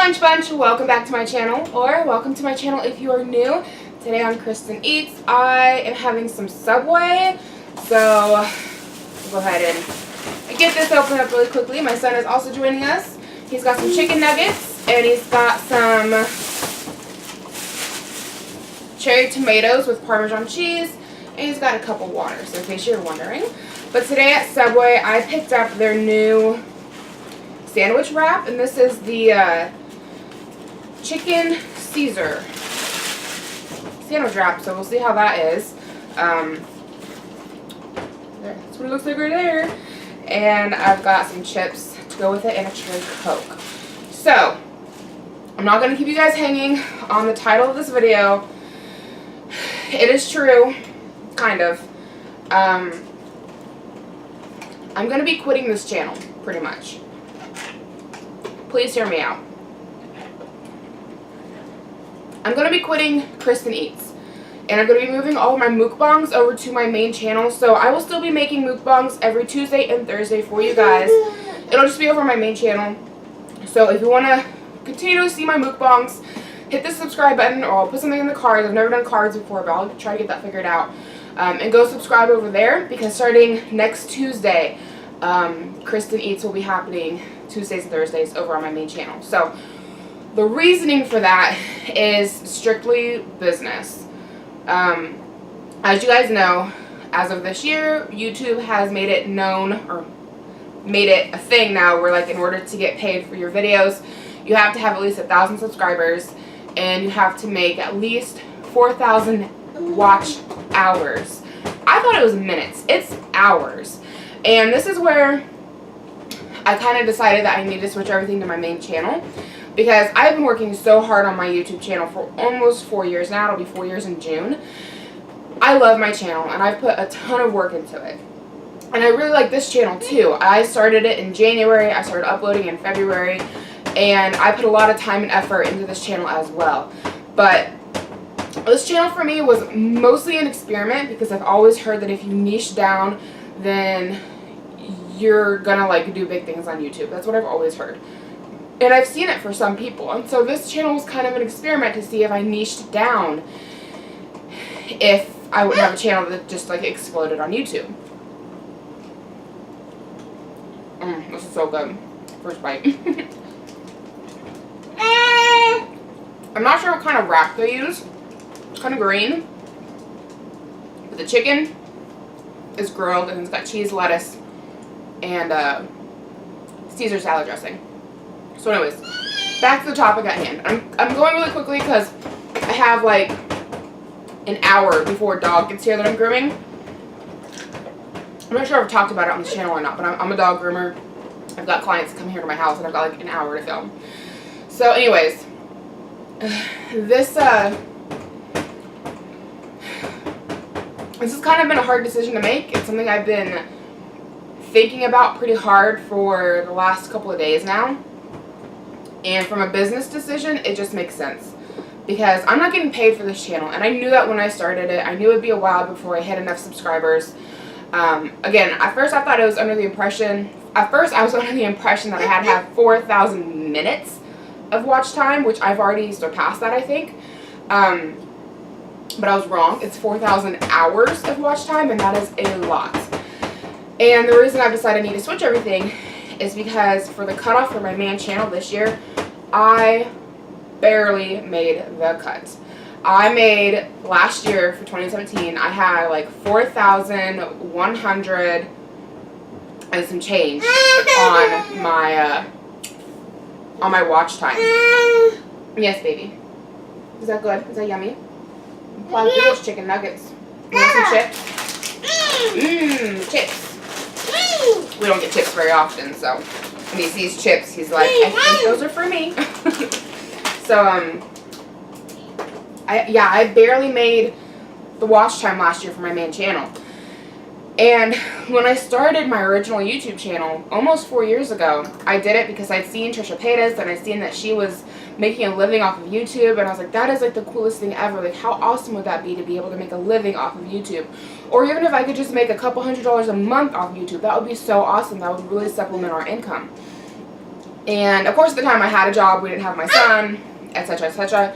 Munch Bunch, welcome back to my channel, or welcome to my channel if you are new. Today on Cristin Eats, I am having some Subway, so we'll go ahead and get this opened up really quickly. My son is also joining us. He's got some chicken nuggets, and he's got some cherry tomatoes with Parmesan cheese, and he's got a cup of water, so in case you're wondering. But today at Subway, I picked up their new sandwich wrap, and this is the chicken Caesar sandwich wrap, so we'll see how that is. That's what it looks like right there. And I've got some chips to go with it and a cherry Coke. So, I'm not going to keep you guys hanging on the title of this video. It is true, kind of. I'm going to be quitting this channel, pretty much. Please hear me out. I'm going to be quitting Cristin Eats. And I'm going to be moving all of my mukbangs over to my main channel. So I will still be making mukbangs every Tuesday and Thursday for you guys. It'll just be over my main channel. So if you want to continue to see my mukbangs, hit the subscribe button, or I'll put something in the cards. I've never done cards before, but I'll try to get that figured out. And go subscribe over there, because starting next Tuesday, Cristin Eats will be happening Tuesdays and Thursdays over on my main channel. So the reasoning for that is strictly business. As you guys know, as of this year, YouTube has made it known, or made it a thing now, where like in order to get paid for your videos, you have to have at least 1,000 subscribers, and you have to make at least 4,000 watch hours. I thought it was minutes. It's hours. And this is where I kind of decided that I needed to switch everything to my main channel, because I've been working so hard on my YouTube channel for almost 4 years now. It'll be 4 years in June. I love my channel, and I've put a ton of work into it. And I really like this channel too. I started it in January. I started uploading in February, and I put a lot of time and effort into this channel as well. But this channel for me was mostly an experiment, because I've always heard that if you niche down, then you're gonna like do big things on YouTube. That's what I've always heard. And I've seen it for some people. And so this channel was kind of an experiment to see if I niched down, if I would have a channel that just like exploded on YouTube. This is so good. First bite. I'm not sure what kind of wrap they use. It's kind of green. But the chicken is grilled, and it's got cheese, lettuce, and Caesar salad dressing. So anyways, back to the topic at hand. I'm going really quickly because I have like an hour before dog gets here that I'm grooming. I'm not sure if I've talked about it on this channel or not, but I'm a dog groomer. I've got clients come here to my house, and I've got like an hour to film. So anyways, this has kind of been a hard decision to make. It's something I've been thinking about pretty hard for the last couple of days now. And from a business decision, it just makes sense, because I'm not getting paid for this channel, and I knew that when I started it. I knew it'd be a while before I hit enough subscribers. Again, at first I thought it was under the impression, that I had to have 4,000 minutes of watch time, which I've already surpassed that, I think. But I was wrong. It's 4,000 hours of watch time, and that is a lot. And the reason I've decided I need to switch everything is because for the cutoff for my main channel this year, I barely made the cut. I made, last year for 2017, I had like 4,100 and some change on my watch time. Yes, baby. Is that good? Is that yummy? Plug through those chicken nuggets. You want some chips? Chips. We don't get chips very often, so when he sees chips, he's like, I think those are for me. So, I barely made the watch time last year for my main channel. And when I started my original YouTube channel almost 4 years ago, I did it because I'd seen Trisha Paytas, and I'd seen that she was making a living off of YouTube, and I was like, that is like the coolest thing ever. Like, how awesome would that be to be able to make a living off of YouTube? Or even if I could just make a couple $100s a month off YouTube, that would be so awesome. That would really supplement our income. And of course at the time I had a job, we didn't have my son, etc, etc.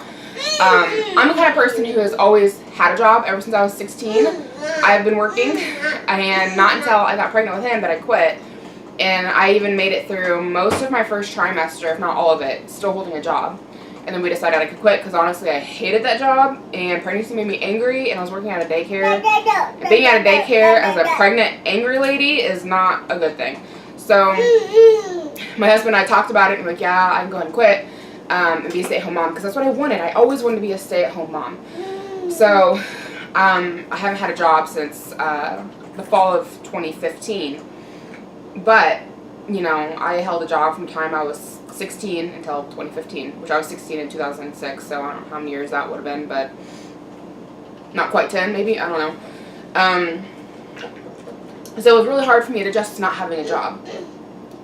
I'm the kind of person who has always had a job ever since I was 16. I've been working, and not until I got pregnant with him that I quit. And I even made it through most of my first trimester, if not all of it, still holding a job. And then we decided I could quit because honestly I hated that job, and pregnancy made me angry, and I was working at a daycare. And being at a daycare as a pregnant, angry lady is not a good thing. So my husband and I talked about it, and we're like, yeah, I can go ahead and quit and be a stay-at-home mom, because that's what I wanted. I always wanted to be a stay-at-home mom. So I haven't had a job since the fall of 2015. But, you know, I held a job from the time I was 16 until 2015, which I was 16 in 2006, so I don't know how many years that would have been, but not quite 10, maybe, I don't know. So it was really hard for me to adjust to not having a job.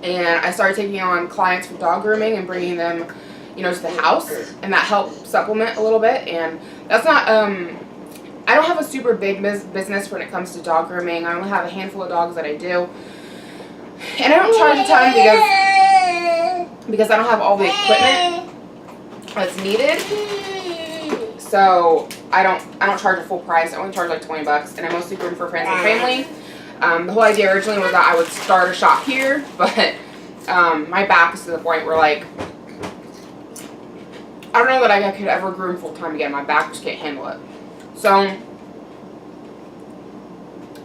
And I started taking on clients for dog grooming and bringing them, you know, to the house, and that helped supplement a little bit. And that's not, I don't have a super big business when it comes to dog grooming. I only have a handful of dogs that I do. And I don't charge a ton because I don't have all the equipment that's needed. So I don't charge a full price. I only charge like $20, and I mostly groom for friends and family. The whole idea originally was that I would start a shop here, but my back is to the point where, like, I don't know that I could ever groom full time again. My back just can't handle it. So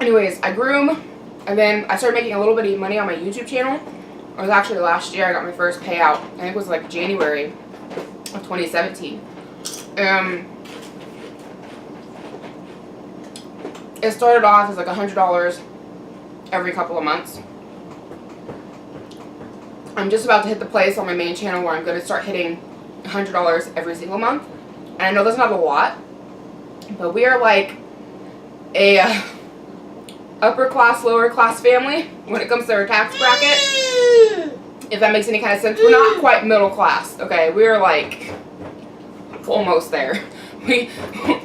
anyways, I groom. And then I started making a little bit of money on my YouTube channel. It was actually last year I got my first payout. I think it was like January of 2017. It started off as like $100 every couple of months. I'm just about to hit the place on my main channel where I'm going to start hitting $100 every single month. And I know that's not a lot, but we are like a upper class, lower class family when it comes to our tax bracket. If that makes any kind of sense. We're not quite middle class, okay? We're like almost there. We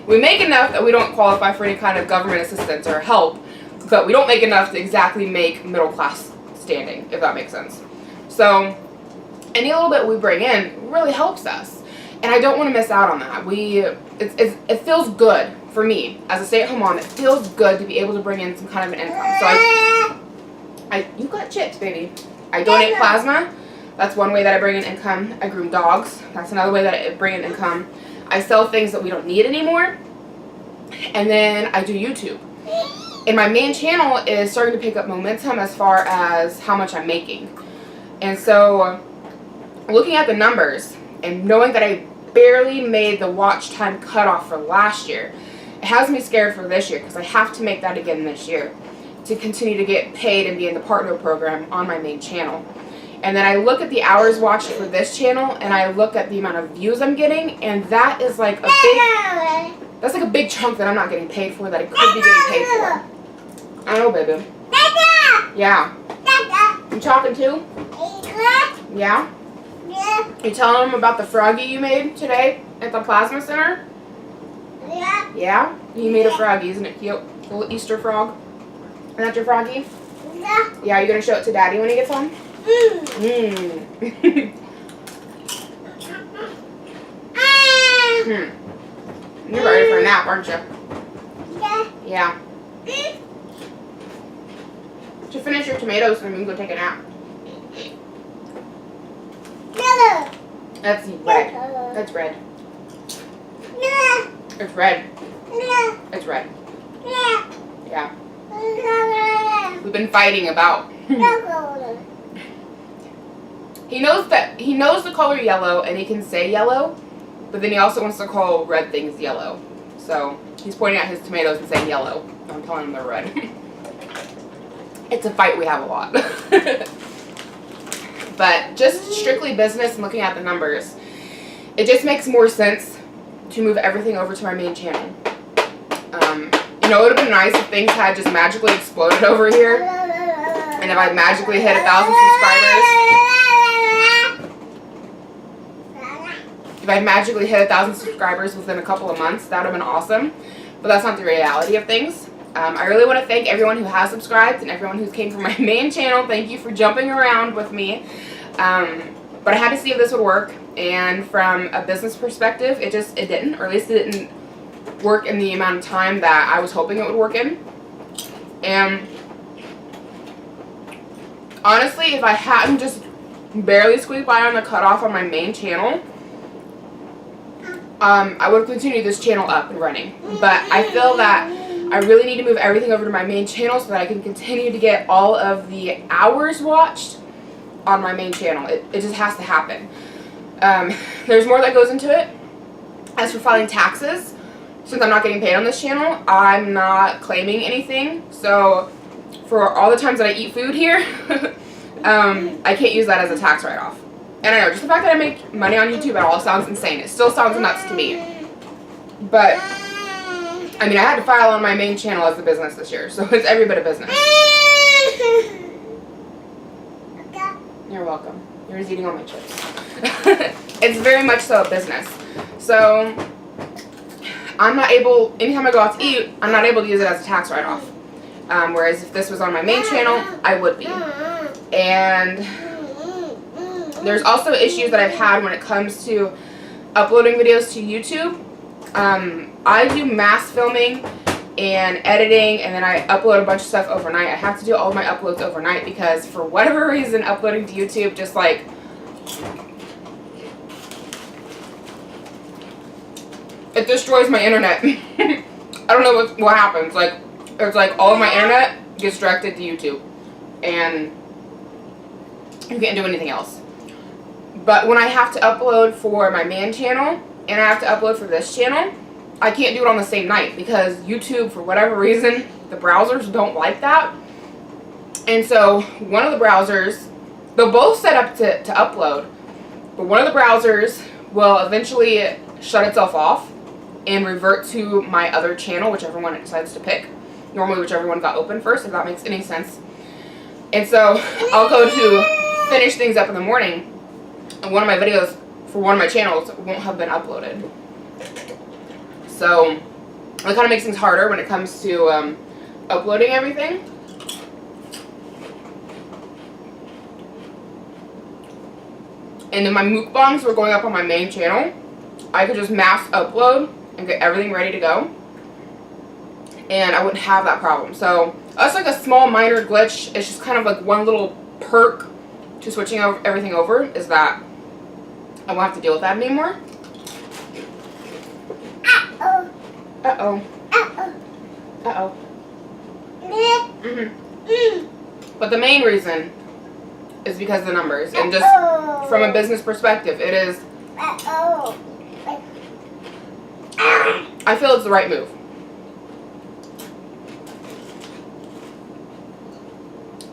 make enough that we don't qualify for any kind of government assistance or help, but we don't make enough to exactly make middle class standing, if that makes sense. So any little bit we bring in really helps us, and I don't want to miss out on that. It feels good for me as a stay-at-home mom. It feels good to be able to bring in some kind of an income. So you got chips, baby. I donate plasma. That's one way that I bring in income. I groom dogs. That's another way that I bring in income. I sell things that we don't need anymore. And then I do YouTube. And my main channel is starting to pick up momentum as far as how much I'm making. And so looking at the numbers and knowing that I barely made the watch time cutoff for last year, it has me scared for this year, because I have to make that again this year to continue to get paid and be in the partner program on my main channel. And then I look at the hours watched for this channel, and I look at the amount of views I'm getting, and that is like a big chunk that I'm not getting paid for, that I could be getting paid for. I know, baby. Yeah. You talking too? Yeah? You telling them about the froggy you made today at the plasma center? Yeah. Yeah? You made a froggy, isn't it cute? A little Easter frog. Isn't that your froggy? Yeah. Yeah, you gonna show it to Daddy when he gets home? You're ready for a nap, aren't you? Yeah. Yeah. To finish your tomatoes, and then go take a nap. That's red. That's red. It's red. It's red. Yeah. We've been fighting about. He knows the color yellow, and he can say yellow, but then he also wants to call red things yellow. So he's pointing at his tomatoes and saying yellow. I'm telling him they're red. It's a fight we have a lot. But just strictly business and looking at the numbers, it just makes more sense to move everything over to my main channel. You know, it would have been nice if things had just magically exploded over here, and if I magically hit 1,000 subscribers. If I magically hit 1,000 subscribers within a couple of months, that would have been awesome. But that's not the reality of things. I really want to thank everyone who has subscribed and everyone who came from my main channel. Thank you for jumping around with me. But I had to see if this would work, and from a business perspective, it didn't, or at least it didn't work in the amount of time that I was hoping it would work in. And honestly, if I hadn't just barely squeaked by on the cutoff on my main channel, I would have continued this channel up and running. But I feel that I really need to move everything over to my main channel so that I can continue to get all of the hours watched on my main channel. It just has to happen. There's more that goes into it. As for filing taxes, since I'm not getting paid on this channel, I'm not claiming anything. So for all the times that I eat food here, I can't use that as a tax write-off. And I know, just the fact that I make money on YouTube at all sounds insane. It still sounds nuts to me. But, I mean, I had to file on my main channel as a business this year, so it's every bit of business. You're welcome. You're just eating all my chips. It's very much so a business. So, I'm not able, anytime I go out to eat, I'm not able to use it as a tax write-off. Whereas if this was on my main channel, I would be. And there's also issues that I've had when it comes to uploading videos to YouTube. I do mass filming and editing, and then I upload a bunch of stuff overnight. I have to do all of my uploads overnight because for whatever reason, uploading to YouTube just like it destroys my internet. I don't know what happens. Like, it's like all of my internet gets directed to YouTube, and you can't do anything else. But when I have to upload for my main channel and I have to upload for this channel, I can't do it on the same night because YouTube, for whatever reason, the browsers don't like that. And so one of the browsers, they'll both set up to upload, but one of the browsers will eventually shut itself off and revert to my other channel, whichever one it decides to pick. Normally whichever one got open first, if that makes any sense. And so I'll go to finish things up in the morning, and one of my videos for one of my channels won't have been uploaded. So it kind of makes things harder when it comes to uploading everything. And then my mukbangs were going up on my main channel. I could just mass upload and get everything ready to go, and I wouldn't have that problem. So that's like a small minor glitch. It's just kind of like one little perk to switching everything over, is that I won't have to deal with that anymore. Uh-oh. Uh-oh. Uh-oh. But the main reason is because of the numbers, and just from a business perspective, it is, I feel it's the right move.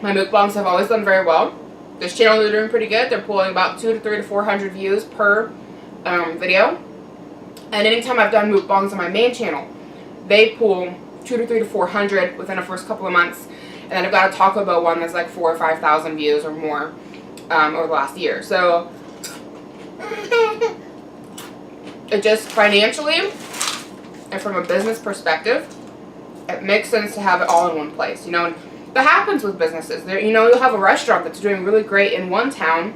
My mukbangs have always done very well. This channel is doing pretty good. They're pulling about 200 to 400 views per video. And anytime I've done mukbangs on my main channel, they pull 200 to 400 within the first couple of months. And then I've got a Taco Bell one that's like 4,000 or 5,000 views or more over the last year. So it just financially and from a business perspective, it makes sense to have it all in one place. You know, and that happens with businesses. There, you know, you'll have a restaurant that's doing really great in one town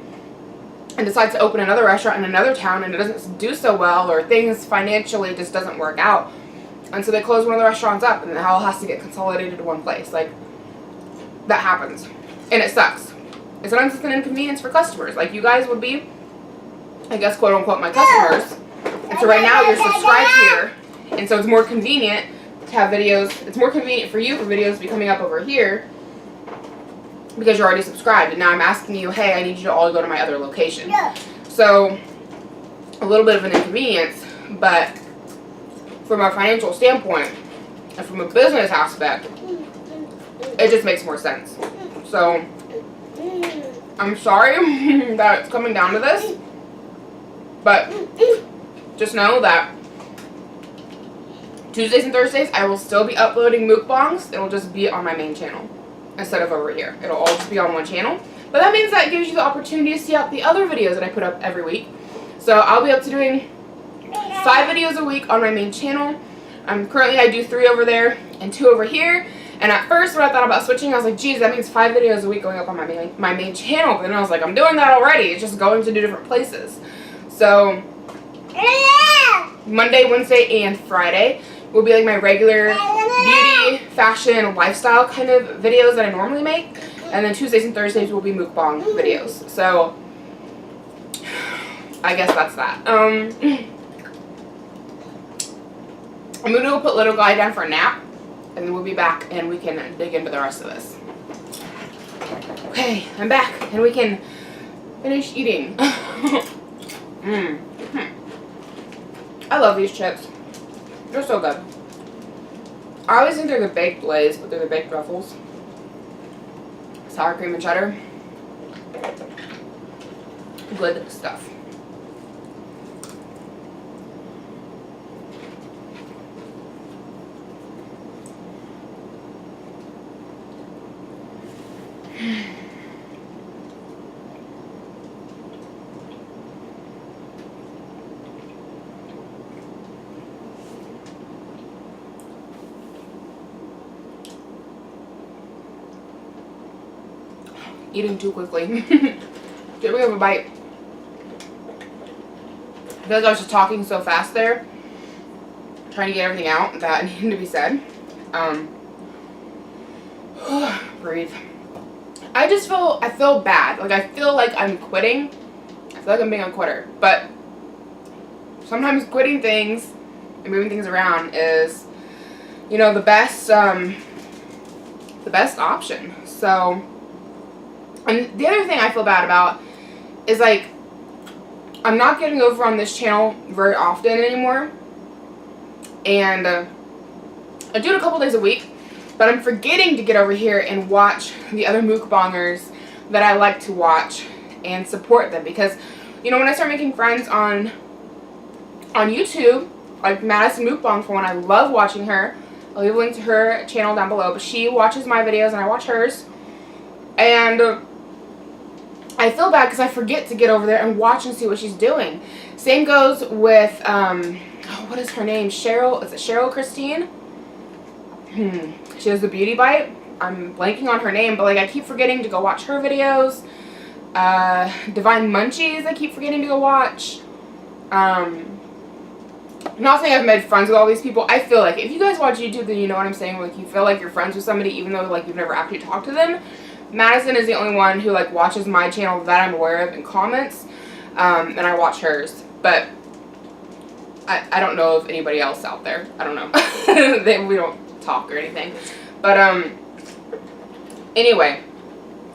and decides to open another restaurant in another town, and it doesn't do so well, or things financially just doesn't work out. And so they close one of the restaurants up, and it all has to get consolidated to one place. Like, that happens. And it sucks. It's sometimes it's an inconvenience for customers. Like, you guys would be, I guess, quote unquote, my customers. And so right now you're subscribed here, and so it's more convenient to have videos. It's more convenient for you for videos to be coming up over here because you're already subscribed. And now I'm asking you, hey, I need you to all go to my other location. So a little bit of an inconvenience, but from a financial standpoint and from a business aspect, it just makes more sense. So I'm sorry that it's coming down to this, but just know that Tuesdays and Thursdays I will still be uploading mukbangs. It'll just be on my main channel instead of over here. It'll all just be on one channel. But that means that gives you the opportunity to see out the other videos that I put up every week. So I'll be up to doing 5 videos a week on my main channel. Currently I do 3 over there and 2 over here. And at first when I thought about switching, I was like, geez, that means 5 videos a week going up on my main channel. But then I was like, I'm doing that already. It's just going to 2 different places. So Monday, Wednesday, and Friday will be like my regular beauty, fashion, lifestyle kind of videos that I normally make. And then Tuesdays and Thursdays will be mukbang videos. So I guess that's that. I'm going to go put little guy down for a nap. And then we'll be back and we can dig into the rest of this. Okay, I'm back and we can finish eating. I love these chips. They're so good. I always think they're the baked Lay's, but they're the baked Ruffles. Sour cream and cheddar. Good stuff. Eating too quickly. Did we have a bite? I feel like I was just talking so fast there, trying to get everything out that needed to be said. Breathe. I feel bad. Like, I feel like I'm quitting. I feel like I'm being a quitter. But sometimes quitting things and moving things around is, you know, the best option. So, and the other thing I feel bad about is, like, I'm not getting over on this channel very often anymore. And I do it a couple days a week. But I'm forgetting to get over here and watch the other mukbangers that I like to watch and support them. Because, you know, when I start making friends on YouTube, like Madison Mukbang for one, I love watching her. I'll leave a link to her channel down below. But she watches my videos and I watch hers. And I feel bad because I forget to get over there and watch and see what she's doing. Same goes with, what is her name? Cheryl, is it Cheryl Cristin? She has the Beauty Bite. I'm blanking on her name, but like I keep forgetting to go watch her videos. Divine Munchies, I keep forgetting to go watch. Not saying I've made friends with all these people. I feel like if you guys watch YouTube, then you know what I'm saying. Like, you feel like you're friends with somebody even though like you've never actually talked to them. Madison is the only one who like watches my channel that I'm aware of and comments. And I watch hers. But I don't know of anybody else out there. I don't know. We don't talk or anything. But anyway,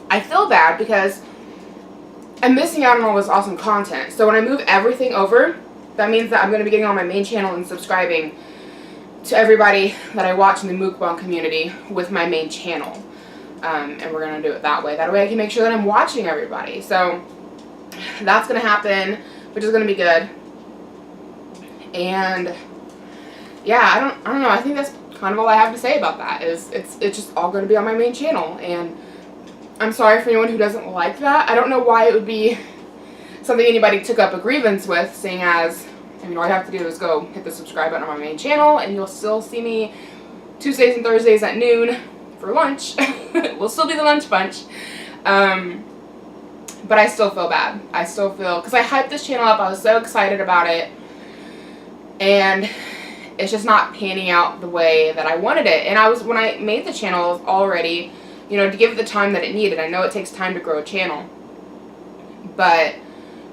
I feel bad because I'm missing out on all this awesome content. So when I move everything over, that means that I'm going to be getting on my main channel and subscribing to everybody that I watch in the mukbang community with my main channel. And we're going to do it that way. That way I can make sure that I'm watching everybody. So that's going to happen, which is going to be good. And yeah, I don't know. I think that's kind of all I have to say about that. Is it's just all going to be on my main channel. And I'm sorry for anyone who doesn't like that. I don't know why it would be something anybody took up a grievance with, seeing as, I mean, all I have to do is go hit the subscribe button on my main channel and you'll still see me Tuesdays and Thursdays at noon for lunch. We'll still be the lunch bunch. But I still feel bad. I still feel, because I hyped this channel up, I was so excited about it, and it's just not panning out the way that I wanted it. And when I made the channel, I was already, you know, to give it the time that it needed. I know it takes time to grow a channel, but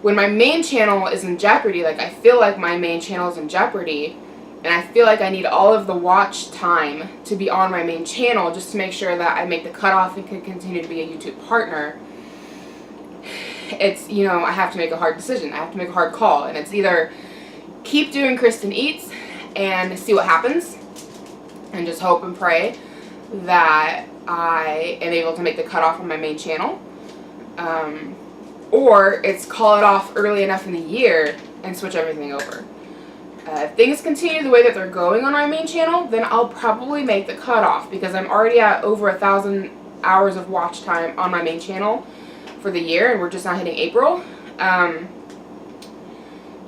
when my main channel is in jeopardy, like I feel like my main channel is in jeopardy, and I feel like I need all of the watch time to be on my main channel just to make sure that I make the cutoff and can continue to be a YouTube partner. It's, you know, I have to make a hard decision. I have to make a hard call, and it's either keep doing Cristin Eats and see what happens and just hope and pray that I am able to make the cutoff on my main channel, or it's call it off early enough in the year and switch everything over. If things continue the way that they're going on my main channel, then I'll probably make the cutoff, because I'm already at over 1,000 hours of watch time on my main channel for the year, and we're just not hitting April.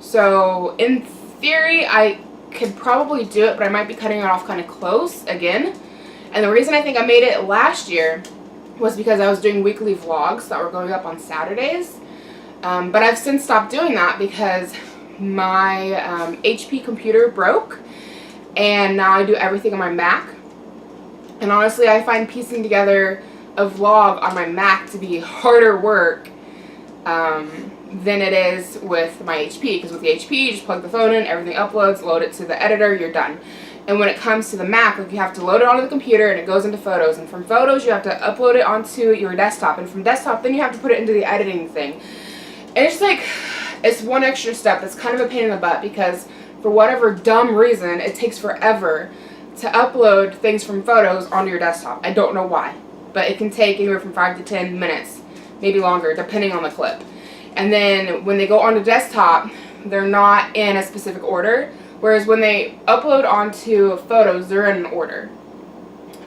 So in theory, I could probably do it, but I might be cutting it off kind of close again. And the reason I think I made it last year was because I was doing weekly vlogs that were going up on Saturdays. But I've since stopped doing that because my HP computer broke, and now I do everything on my Mac. And honestly, I find piecing together a vlog on my Mac to be harder work than it is with my HP, because with the HP you just plug the phone in, everything uploads, load it to the editor, you're done. And when it comes to the Mac, like, you have to load it onto the computer and it goes into Photos, and from Photos you have to upload it onto your desktop, and from desktop then you have to put it into the editing thing. And it's like, it's one extra step that's kind of a pain in the butt, because for whatever dumb reason it takes forever to upload things from Photos onto your desktop. I don't know why, but it can take anywhere from 5 to 10 minutes, maybe longer, depending on the clip. And then when they go onto desktop, they're not in a specific order, whereas when they upload onto Photos, they're in an order.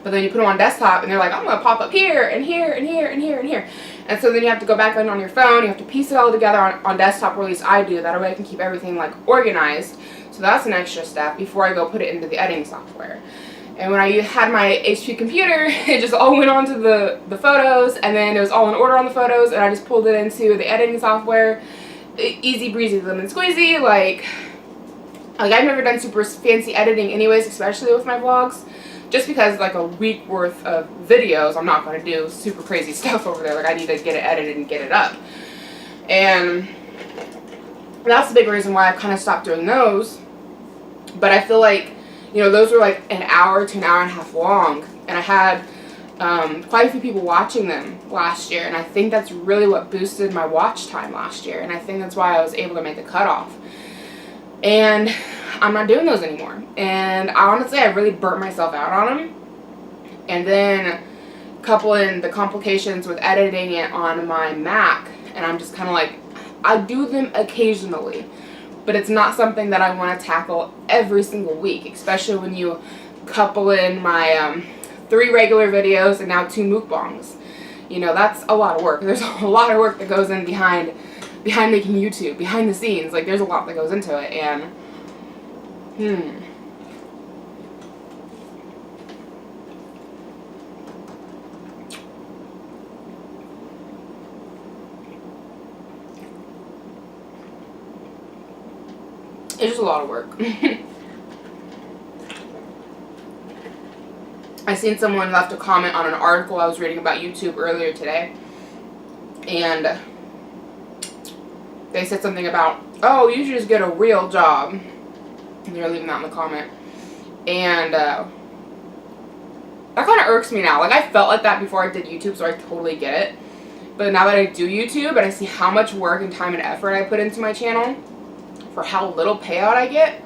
But then you put them on desktop and they're like, I'm going to pop up here and here and here and here and here. And so then you have to go back on your phone, you have to piece it all together on desktop, or at least I do. That way I can keep everything like organized. So that's an extra step before I go put it into the editing software. And when I had my HP computer, it just all went onto the Photos, and then it was all in order on the Photos, and I just pulled it into the editing software. Easy breezy, lemon squeezy. Like I've never done super fancy editing anyways, especially with my vlogs. Just because like a week worth of videos, I'm not going to do super crazy stuff over there. Like I need to get it edited and get it up. And that's the big reason why I've kind of stopped doing those. But I feel like, you know, those were like an hour to an hour and a half long, and I had quite a few people watching them last year, and I think that's really what boosted my watch time last year, and I think that's why I was able to make the cutoff. And I'm not doing those anymore, and honestly I really burnt myself out on them. And then couple in the complications with editing it on my Mac, and I'm just kind of like, I do them occasionally, but it's not something that I want to tackle every single week, especially when you couple in my 3 regular videos and now 2 mukbangs. You know, that's a lot of work. There's a lot of work that goes in behind making YouTube, behind the scenes. Like, there's a lot that goes into it, and it's just a lot of work. I seen someone left a comment on an article I was reading about YouTube earlier today, and they said something about, oh, you should just get a real job. And they're leaving that in the comment. And that kind of irks me now. Like, I felt like that before I did YouTube, so I totally get it. But now that I do YouTube and I see how much work and time and effort I put into my channel for how little payout I get,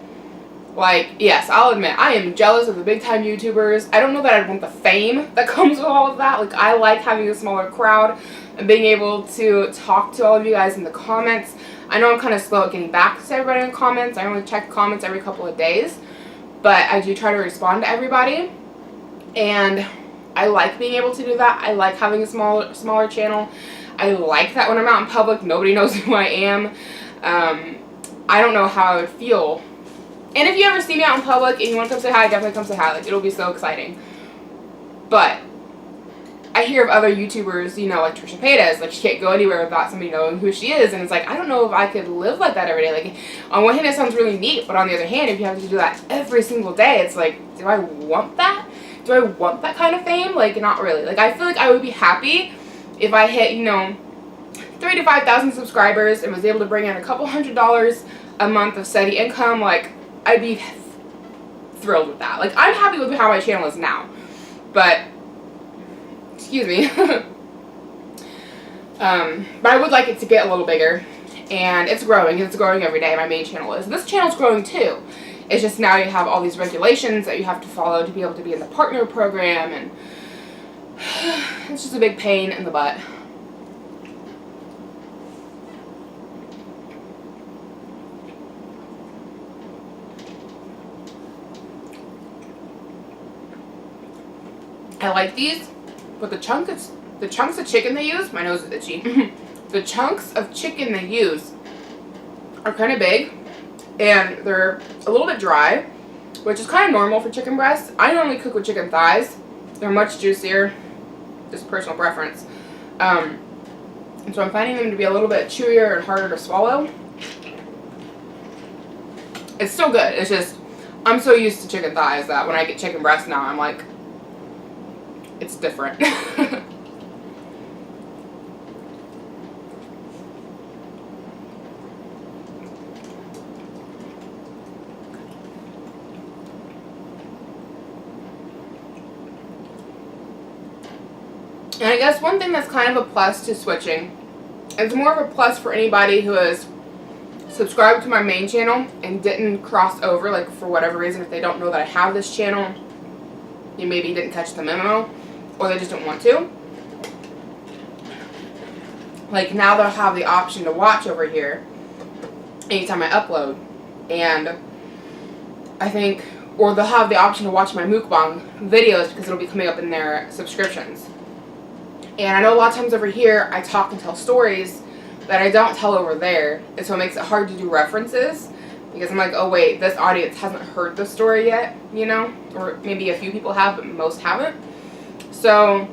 like, yes, I'll admit, I am jealous of the big time YouTubers. I don't know that I want the fame that comes with all of that. Like, I like having a smaller crowd and being able to talk to all of you guys in the comments. I know I'm kind of slow at getting back to everybody in the comments. I only check comments every couple of days, but I do try to respond to everybody, and I like being able to do that. I like having a smaller channel. I like that when I'm out in public, nobody knows who I am. I don't know how I would feel. And if you ever see me out in public and you want to come say hi, definitely come say hi. Like, it'll be so exciting. But I hear of other YouTubers, you know, like Trisha Paytas, like, she can't go anywhere without somebody knowing who she is, and it's like, I don't know if I could live like that every day. Like, on one hand it sounds really neat, but on the other hand, if you have to do that every single day, it's like, do I want that? Do I want that kind of fame? Like, not really. Like, I feel like I would be happy if I hit, you know, 3,000 to 5,000 subscribers and was able to bring in a couple $100s a month of steady income. Like, I'd be thrilled with that. Like, I'm happy with how my channel is now, but excuse me. But I would like it to get a little bigger, and it's growing. It's growing every day. My main channel is. This channel's growing too. It's just now you have all these regulations that you have to follow to be able to be in the partner program, and it's just a big pain in the butt. I like these, but the chunks of chicken they use, my nose is itchy. The chunks of chicken they use are kind of big, and they're a little bit dry, which is kind of normal for chicken breasts. I normally cook with chicken thighs, They're much juicier, just personal preference. And so I'm finding them to be a little bit chewier and harder to swallow. It's still good. It's just, I'm so used to chicken thighs that when I get chicken breast now, I'm like, it's different. And I guess one thing that's kind of a plus to switching, it's more of a plus for anybody who has subscribed to my main channel and didn't cross over, like for whatever reason, if they don't know that I have this channel, you maybe didn't catch the memo, or they just don't want to. Like now they'll have the option to watch over here anytime I upload, and I think, or they'll have the option to watch my mukbang videos because it'll be coming up in their subscriptions. And I know a lot of times over here I talk and tell stories that I don't tell over there, and so it makes it hard to do references because I'm like, oh wait, this audience hasn't heard the story yet, you know, or maybe a few people have, but most haven't. So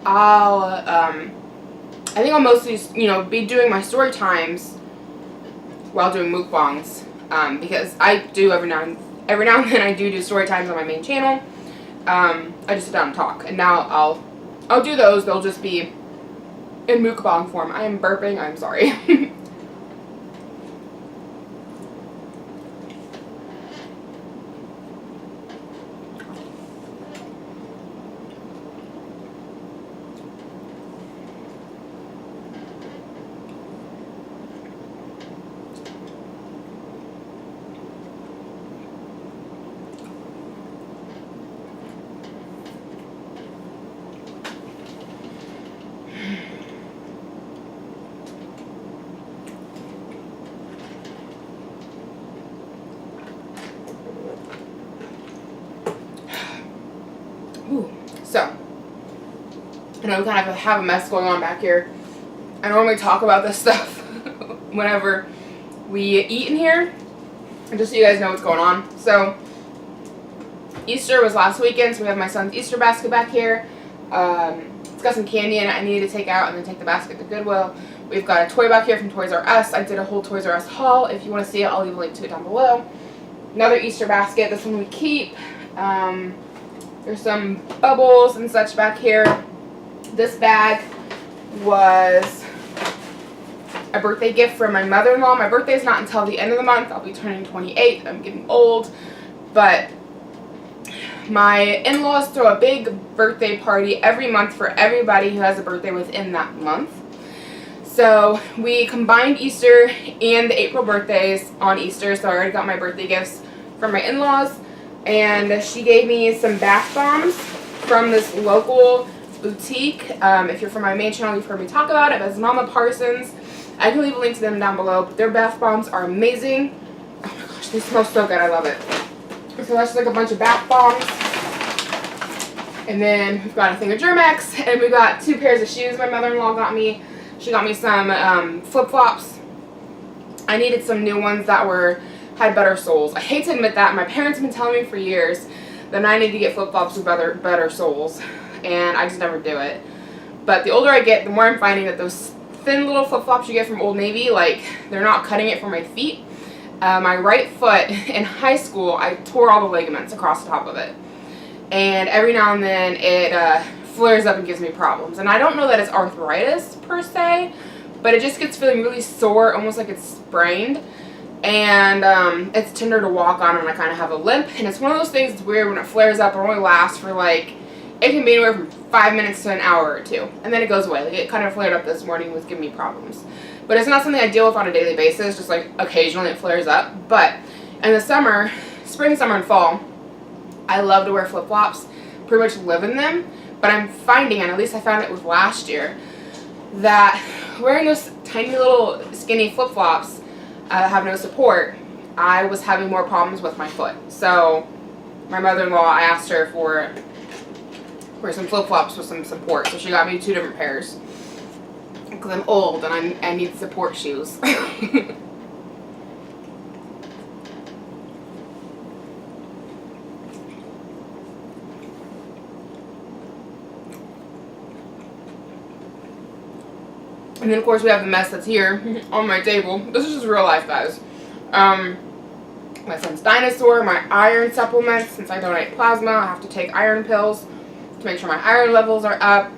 I think I'll mostly, you know, be doing my story times while doing mukbangs, because I do every now and then I do story times on my main channel. I just sit down and talk, and now I'll do those. They'll just be in mukbang form. I am burping. I'm sorry. Ooh. So, I know we kind of have a mess going on back here. I normally talk about this stuff whenever we eat in here, and just so you guys know what's going on. So, Easter was last weekend, so we have my son's Easter basket back here. It's got some candy in it I needed to take out and then take the basket to Goodwill. We've got a toy back here from Toys R Us. I did a whole Toys R Us haul. If you want to see it, I'll leave a link to it down below. Another Easter basket. This one we keep. There's some bubbles and such back here. This bag was a birthday gift from my mother-in-law. My birthday is not until the end of the month. I'll be turning 28. I'm getting old. But my in-laws throw a big birthday party every month for everybody who has a birthday within that month. So we combined Easter and the April birthdays on Easter. So I already got my birthday gifts from my in-laws. And she gave me some bath bombs from this local boutique. If you're from my main channel, you've heard me talk about it. It's Mama Parsons. I can leave a link to them down below. But their bath bombs are amazing. Oh my gosh, they smell so good. I love it. So that's like a bunch of bath bombs. And then we've got a thing of Germex. And we got 2 pairs of shoes my mother-in-law got me. She got me some flip-flops. I needed some new ones that had better soles. I hate to admit that. My parents have been telling me for years that I need to get flip-flops with better soles, and I just never do it. But the older I get, the more I'm finding that those thin little flip-flops you get from Old Navy, like, they're not cutting it for my feet. My right foot, in high school, I tore all the ligaments across the top of it. And every now and then it flares up and gives me problems. And I don't know that it's arthritis per se, but it just gets feeling really sore, almost like it's sprained. And it's tender to walk on, and I kind of have a limp. And it's one of those things that's weird when it flares up. It only lasts for like, it can be anywhere from 5 minutes to an hour or 2. And then it goes away. Like, it kind of flared up this morning, was giving me problems. But it's not something I deal with on a daily basis. Just like occasionally it flares up. But in the summer, spring, summer, and fall, I love to wear flip-flops. Pretty much live in them. But I'm finding, and at least I found it with last year, that wearing those tiny little skinny flip-flops have no support, I was having more problems with my foot. So my mother-in-law, I asked her for some flip-flops with some support. So she got me 2 different pairs. Because I'm old and I need support shoes. And then of course we have the mess that's here on my table. This is just real life, guys. My son's dinosaur, my iron supplements. Since I donate plasma, I have to take iron pills to make sure my iron levels are up.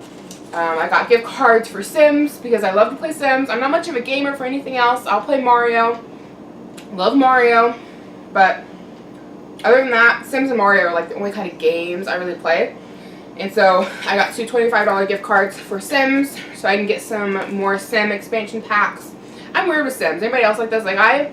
I got gift cards for Sims because I love to play Sims. I'm not much of a gamer for anything else. I'll play Mario. Love Mario. But other than that, Sims and Mario are like the only kind of games I really play. And so I got 2 $25 gift cards for Sims so I can get some more Sim expansion packs. I'm weird with Sims. Anybody else like this? Like, I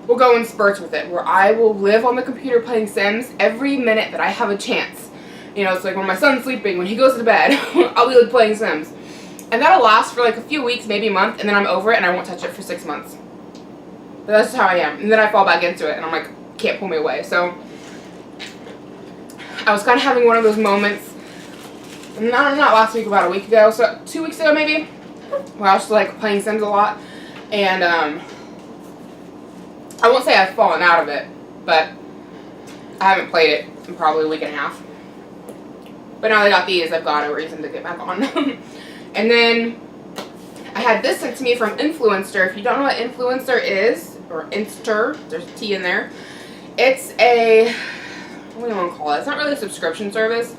will go in spurts with it where I will live on the computer playing Sims every minute that I have a chance. You know, it's like when my son's sleeping, when he goes to bed, I'll be like playing Sims. And that'll last for like a few weeks, maybe a month, and then I'm over it and I won't touch it for 6 months. But that's just how I am. And then I fall back into it and I'm like, can't pull me away. So I was kind of having one of those moments, not last week, about a week ago, so 2 weeks ago maybe, where I was just like playing Sims a lot. And I won't say I've fallen out of it, but I haven't played it in probably a week and a half. But now that I got these, I've got a reason to get back on. And then I had this sent to me from Influencer. If you don't know what Influencer is, or Inster, there's a T in there. It's a, what do you want to call it? It's not really a subscription service.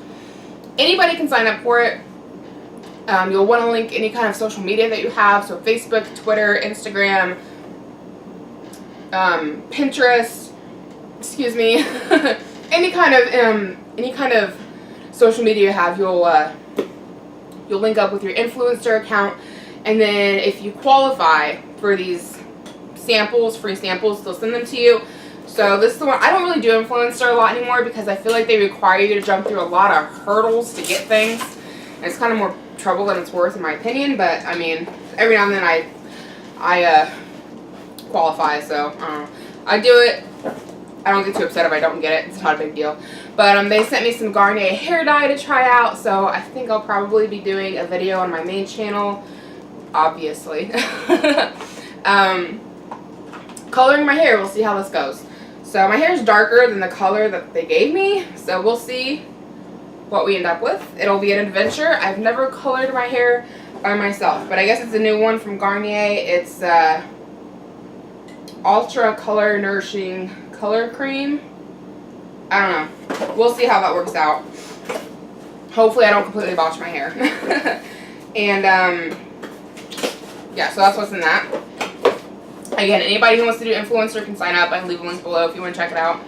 Anybody can sign up for it. You'll want to link any kind of social media that you have. So Facebook, Twitter, Instagram, Pinterest, excuse me, any kind of social media you have, you'll link up with your influencer account, and then if you qualify for these samples, free samples, they'll send them to you. So this is the one. I don't really do influencer a lot anymore because I feel like they require you to jump through a lot of hurdles to get things, and it's kind of more trouble than it's worth in my opinion. But I mean, every now and then I qualify, so I do it. I don't get too upset if I don't get it. It's not a big deal. But they sent me some Garnier hair dye to try out, so I think I'll probably be doing a video on my main channel, obviously. Coloring my hair, we'll see how this goes. So my hair is darker than the color that they gave me, so we'll see what we end up with. It'll be an adventure. I've never colored my hair by myself, but I guess it's a new one from Garnier. It's Ultra Color Nourishing Color Cream. I don't know. We'll see how that works out. Hopefully I don't completely botch my hair. And yeah, so that's what's in that. Again, anybody who wants to do influencer can sign up. I can leave a link below if you want to check it out.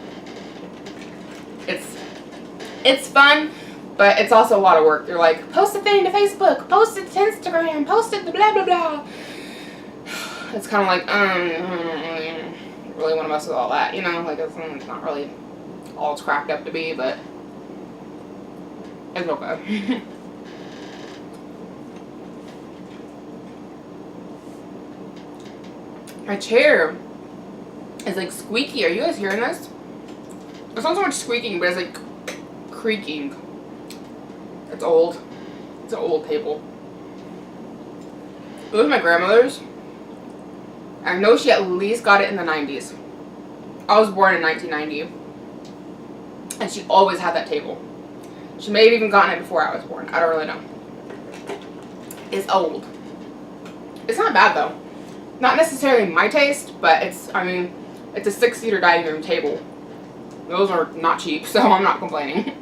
It's fun, but it's also a lot of work. They're like, post a thing to Facebook, post it to Instagram, post it to blah blah blah. It's kind of like, really want to mess with all that, you know? Like, it's not really all it's cracked up to be, but it's okay. My chair is like squeaky. Are you guys hearing this? It's not so much squeaking, but it's like creaking. It's old. It's an old table. It was my grandmother's. I know she at least got it in the 90s. I was born in 1990. And she always had that table. She may have even gotten it before I was born. I don't really know. It's old. It's not bad though. Not necessarily my taste, but it's a 6-seater dining room table. Those are not cheap, so I'm not complaining.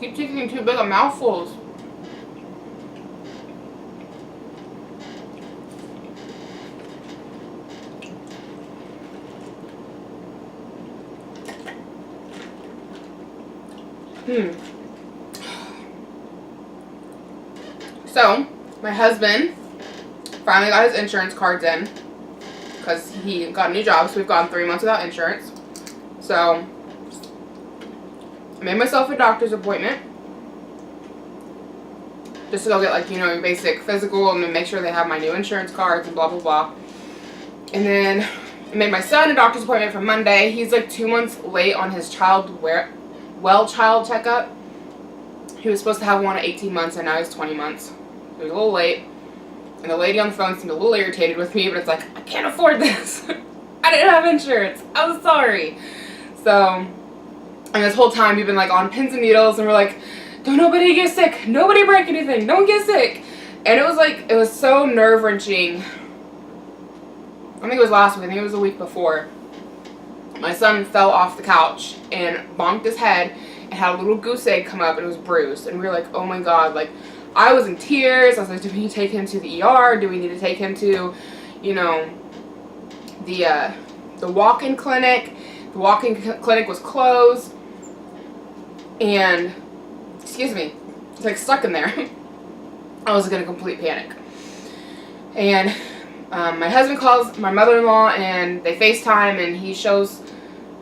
Keep taking too big of mouthfuls. So, my husband finally got his insurance cards in because he got a new job, so we've gone 3 months without insurance. So, I made myself a doctor's appointment just to go get, like, you know, your basic physical and then make sure they have my new insurance cards and blah, blah, blah. And then I made my son a doctor's appointment for Monday. He's like 2 months late on his child checkup. He was supposed to have one at 18 months, and now he's 20 months. He was a little late. And the lady on the phone seemed a little irritated with me, but it's like, I can't afford this. I didn't have insurance. I'm sorry. So, and this whole time we've been like on pins and needles, and we're like, don't nobody get sick. Nobody break anything. Don't get sick. And it was like, it was so nerve-wrenching. I think it was last week. I think it was the week before. My son fell off the couch and bonked his head and had a little goose egg come up, and it was bruised. And we were like, oh my God. Like, I was in tears. I was like, do we need to take him to the ER? Do we need to take him to, you know, the walk-in clinic? The walk-in clinic was closed. And, excuse me, it's like stuck in there. I was in a complete panic. And my husband calls my mother-in-law, and they FaceTime, and he shows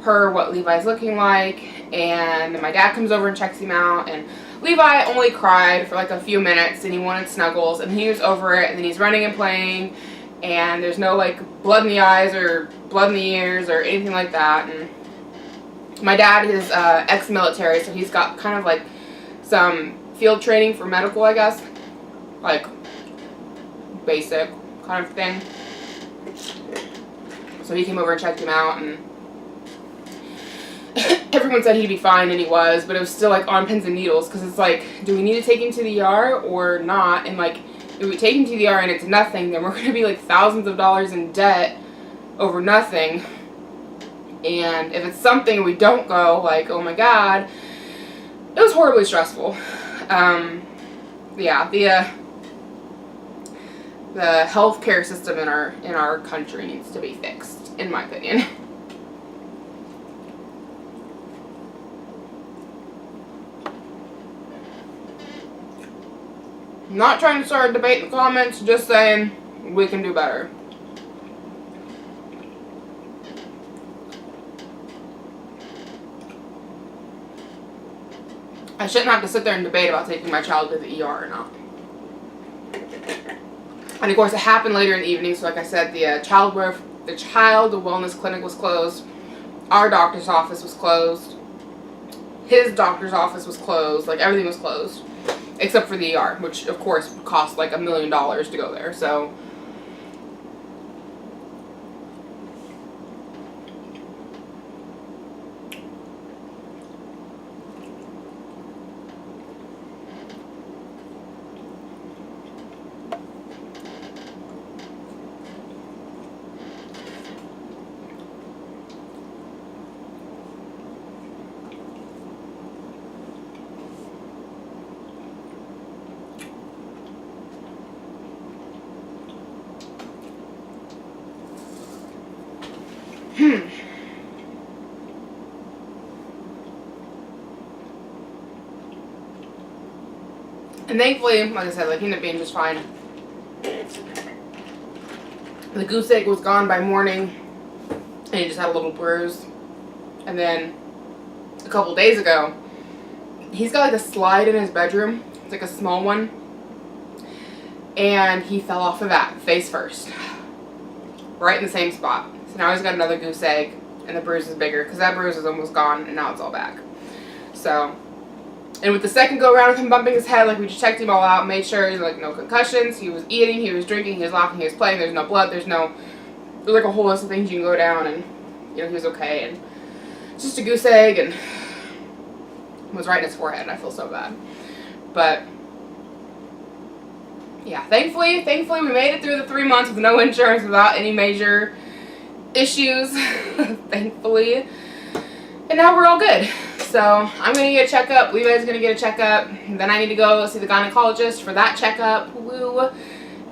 her what Levi's looking like. And my dad comes over and checks him out, and Levi only cried for like a few minutes, and he wanted snuggles, and he was over it, and then he's running and playing, and there's no like blood in the eyes or blood in the ears or anything like that. And my dad is ex-military, so he's got kind of like some field training for medical, I guess, like basic kind of thing. So he came over and checked him out, and everyone said he'd be fine, and he was, but it was still like on pins and needles, because it's like, do we need to take him to the ER or not? And like, if we take him to the ER and it's nothing, then we're going to be like thousands of dollars in debt over nothing. And if it's something we don't go, like, oh my God, it was horribly stressful. Yeah, the healthcare system in our country needs to be fixed, in my opinion. I'm not trying to start a debate in the comments, just saying we can do better. I shouldn't have to sit there and debate about taking my child to the ER or not. And of course, it happened later in the evening. So like I said, the child wellness clinic was closed. Our doctor's office was closed. His doctor's office was closed. Like, everything was closed. Except for the ER, which of course cost like $1 million to go there. So and thankfully, like I said, like, he ended up being just fine. The goose egg was gone by morning, and he just had a little bruise. And then a couple days ago, he's got like a slide in his bedroom. It's like a small one. And he fell off of that face first. Right in the same spot. So now he's got another goose egg, and the bruise is bigger, because that bruise is almost gone, and now it's all back. So, and with the second go around with him bumping his head, like, we just checked him all out, made sure he's like no concussions, he was eating, he was drinking, he was laughing, he was playing, there's no blood, there's like a whole list of things you can go down, and, you know, he was okay. And it's just a goose egg, and it was right in his forehead, and I feel so bad. But yeah, thankfully we made it through the 3 months with no insurance, without any major issues, thankfully. And now we're all good. So I'm going to get a checkup. Levi's going to get a checkup. Then I need to go see the gynecologist for that checkup. Woo.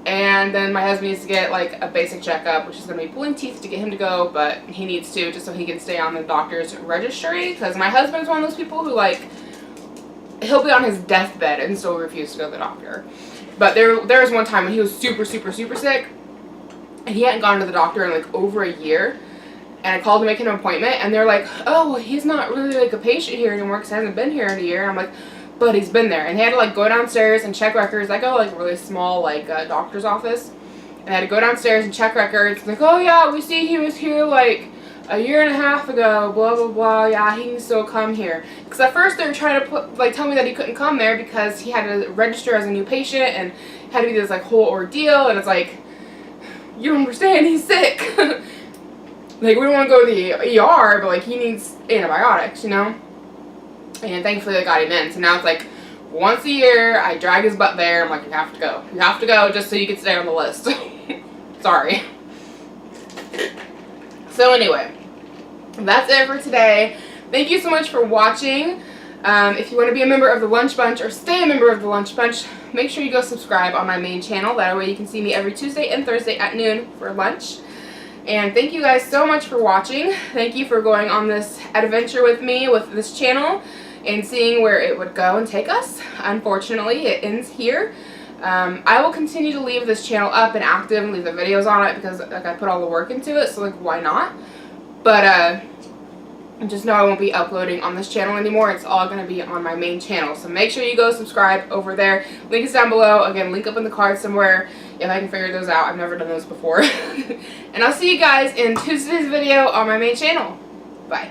And then my husband needs to get like a basic checkup, which is going to be pulling teeth to get him to go, but he needs to just so he can stay on the doctor's registry, because my husband is one of those people who, like, he'll be on his deathbed and still refuse to go to the doctor. But there was one time when he was super, super, super sick, and he hadn't gone to the doctor in like over a year. And I called to make an appointment, and they're like, oh, well, he's not really like a patient here anymore because he hasn't been here in a year. And I'm like, but he's been there. And he had to like go downstairs and check records. I go like a really small like doctor's office. And I had to go downstairs and check records. Like, oh yeah, we see he was here like a year and a half ago, blah blah blah, yeah, he can still come here. Because at first they were trying to tell me that he couldn't come there because he had to register as a new patient and had to be this like whole ordeal, and it's like, you don't understand, he's sick. Like, we don't want to go to the ER, but like, he needs antibiotics, you know? And thankfully they got him in. So now it's like, once a year, I drag his butt there. I'm like, you have to go. You have to go just so you can stay on the list. Sorry. So anyway, that's it for today. Thank you so much for watching. If you want to be a member of the Lunch Bunch or stay a member of the Lunch Bunch, make sure you go subscribe on my main channel. That way you can see me every Tuesday and Thursday at noon for lunch. And thank you guys so much for watching. Thank you for going on this adventure with me with this channel and seeing where it would go and take us. Unfortunately, it ends here. I will continue to leave this channel up and active and leave the videos on it because like I put all the work into it, so like why not? But just know I won't be uploading on this channel anymore. It's all going to be on my main channel. So make sure you go subscribe over there. Link is down below. Again, link up in the card somewhere if I can figure those out. I've never done those before. And I'll see you guys in Tuesday's video on my main channel. Bye.